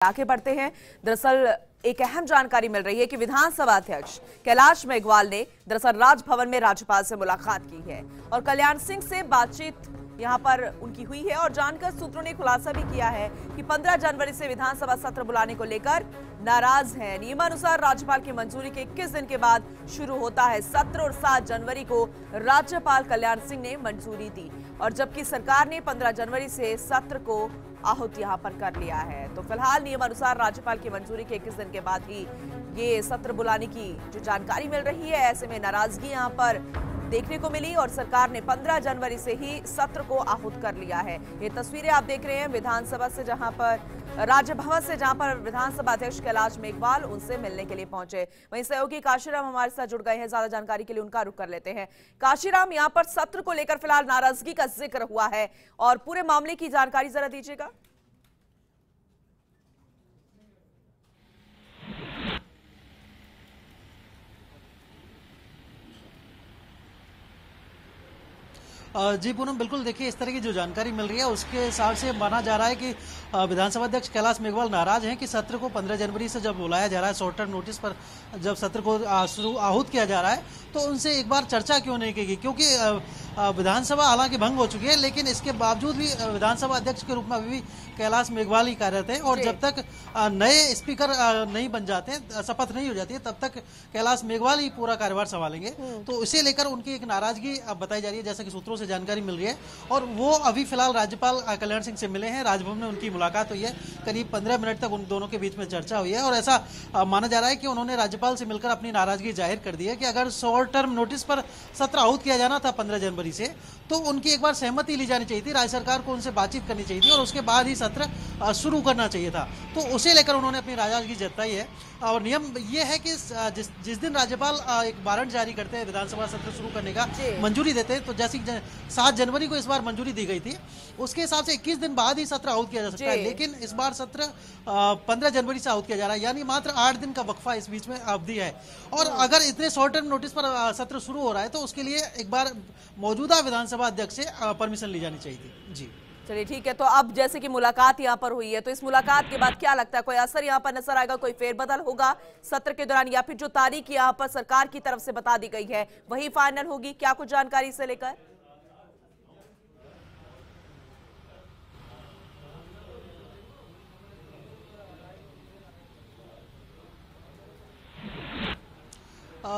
आगे बढ़ते हैं। दरअसल एक अहम जानकारी मिल रही है कि विधानसभा अध्यक्ष कैलाश मेघवाल ने दरअसल राजभवन में राज्यपाल से मुलाकात की है और कल्याण सिंह से बातचीत यहां पर उनकी हुई है। और जानकर सूत्रों ने खुलासा भी किया है कि 15 जनवरी से विधानसभा सत्र बुलाने को लेकर नाराज हैं। नियमानुसार राज्यपाल की मंजूरी के 21 दिन के बाद शुरू होता है सत्र और 7 जनवरी को राज्यपाल कल्याण सिंह ने मंजूरी दी और जबकि सरकार ने 15 जनवरी से सत्र को आहूत यहां पर कर लिया है। तो फिलहाल नियमानुसार राज्यपाल की मंजूरी के 21 दिन के बाद ही ये सत्र बुलाने की जो जानकारी मिल रही है, ऐसे में नाराजगी यहां पर देखने को मिली और सरकार ने 15 जनवरी से ही सत्र को आहूत कर लिया है। ये तस्वीरें आप देख रहे हैं विधानसभा से, जहां पर राजभवन से, जहां पर विधानसभा अध्यक्ष कैलाश मेघवाल उनसे मिलने के लिए पहुंचे। वहीं सहयोगी काशीराम हमारे साथ जुड़ गए हैं, ज्यादा जानकारी के लिए उनका रुख कर लेते हैं। काशीराम, यहां पर सत्र को लेकर फिलहाल नाराजगी का जिक्र हुआ है और पूरे मामले की जानकारी जरा दीजिएगा। जी पूनम, बिल्कुल देखिए, इस तरह की जो जानकारी मिल रही है उसके हिसाब से माना जा रहा है कि विधानसभा अध्यक्ष कैलाश मेघवाल नाराज हैं कि सत्र को 15 जनवरी से जब बुलाया जा रहा है, शॉर्ट टर्म नोटिस पर जब सत्र को आहूत किया जा रहा है, तो उनसे एक बार चर्चा क्यों नहीं की, क्योंकि विधानसभा हालांकि भंग हो चुकी है लेकिन इसके बावजूद भी विधानसभा अध्यक्ष के रूप में अभी भी कैलाश मेघवाल ही कार्यरत है और जब तक नए स्पीकर नहीं बन जाते, शपथ नहीं हो जाती है, तब तक कैलाश मेघवाल ही पूरा कार्यभार संभालेंगे। तो इसे लेकर उनकी एक नाराजगी बताई जा रही है, जैसा कि सूत्रों से जानकारी मिल रही है। और वो अभी फिलहाल राज्यपाल कल्याण सिंह से मिले हैं, राजभवन में उनकी मुलाकात हुई है, करीब 15 मिनट तक उन दोनों के बीच में चर्चा हुई है और ऐसा माना जा रहा है कि उन्होंने राज्यपाल से मिलकर अपनी नाराजगी जाहिर कर दी है कि अगर शॉर्ट टर्म नोटिस पर सत्र आहूत किया जाना था 15 जनवरी से, तो उनकी एक बार सहमति ली जानी चाहिए थी, राज्य सरकार को उनसे बातचीत करनी चाहिए थी और उसके बाद ही सत्र शुरू करना चाहिए था। तो उसे लेकर उन्होंने अपनी नाराजगी जताई है। और नियम ये है कि जिस दिन राज्यपाल एक वारंट जारी करते हैं विधानसभा सत्र शुरू करने का, मंजूरी देते हैं, तो जैसे 7 जनवरी को इस बार मंजूरी दी गई थी, उसके हिसाब से 21 दिन बाद ही सत्र आहूत किया जा सकता है। लेकिन इस बार सत्र 15 जनवरी से आहूत किया जा रहा है, यानी मात्र 8 दिन का वक्फा इस बीच में अवधि है। और अगर इतने शॉर्ट टर्म नोटिस पर सत्र शुरू हो रहा है तो उसके लिए एक बार मौजूदा विधानसभा अध्यक्ष से परमिशन ली जानी चाहिए थी। जी चलिए ठीक है। तो अब जैसे कि मुलाकात यहाँ पर हुई है, तो इस मुलाकात के बाद क्या लगता है, कोई असर यहाँ पर नजर आएगा, कोई फेरबदल होगा सत्र के दौरान, या फिर जो तारीख यहाँ पर सरकार की तरफ से बता दी गई है वही फाइनल होगी? क्या कुछ जानकारी से लेकर?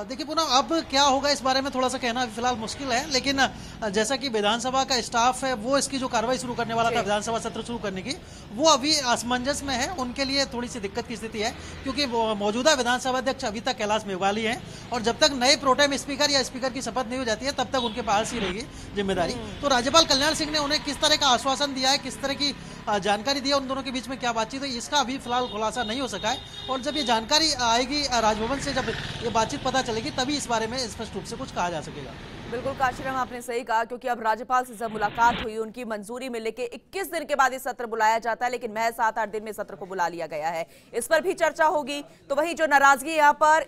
देखिए पुनः अब क्या होगा इस बारे में थोड़ा सा कहना फिलहाल मुश्किल है, लेकिन जैसा कि विधानसभा का स्टाफ है वो इसकी जो कार्रवाई शुरू करने वाला था विधानसभा सत्र शुरू करने की, वो अभी असमंजस में है। उनके लिए थोड़ी सी दिक्कत की स्थिति है क्योंकि मौजूदा विधानसभा अध्यक्ष अभी तक कैलाश मेघवाल ही हैं और जब तक नए प्रोटेम स्पीकर या स्पीकर की शपथ नहीं हो जाती है तब तक उनके पास ही रहेगी जिम्मेदारी। तो राज्यपाल कल्याण सिंह ने उन्हें किस तरह का आश्वासन दिया है, किस तरह की जानकारी दी है, उन दोनों के बीच में क्या बातचीत है, इसका अभी फिलहाल खुलासा नहीं हो सका है। और जब ये जानकारी आएगी राजभवन से, जब ये बातचीत पता चलेगी, तभी इस बारे में स्पष्ट रूप से कुछ कहा जा सकेगा। बिल्कुल काशीराम, आपने सही कहा, क्योंकि अब राज्यपाल से जब मुलाकात हुई, उनकी मंजूरी मिलने के 21 दिन के बाद ये सत्र बुलाया जाता है, लेकिन महज 7-8 दिन में सत्र को बुला लिया गया है। इस पर भी चर्चा होगी। तो वही जो नाराजगी यहाँ पर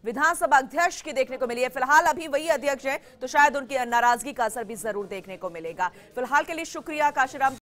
विधानसभा अध्यक्ष की देखने को मिली है, फिलहाल अभी वही अध्यक्ष है, तो शायद उनकी नाराजगी का असर भी जरूर देखने को मिलेगा। फिलहाल के लिए शुक्रिया काशीराम।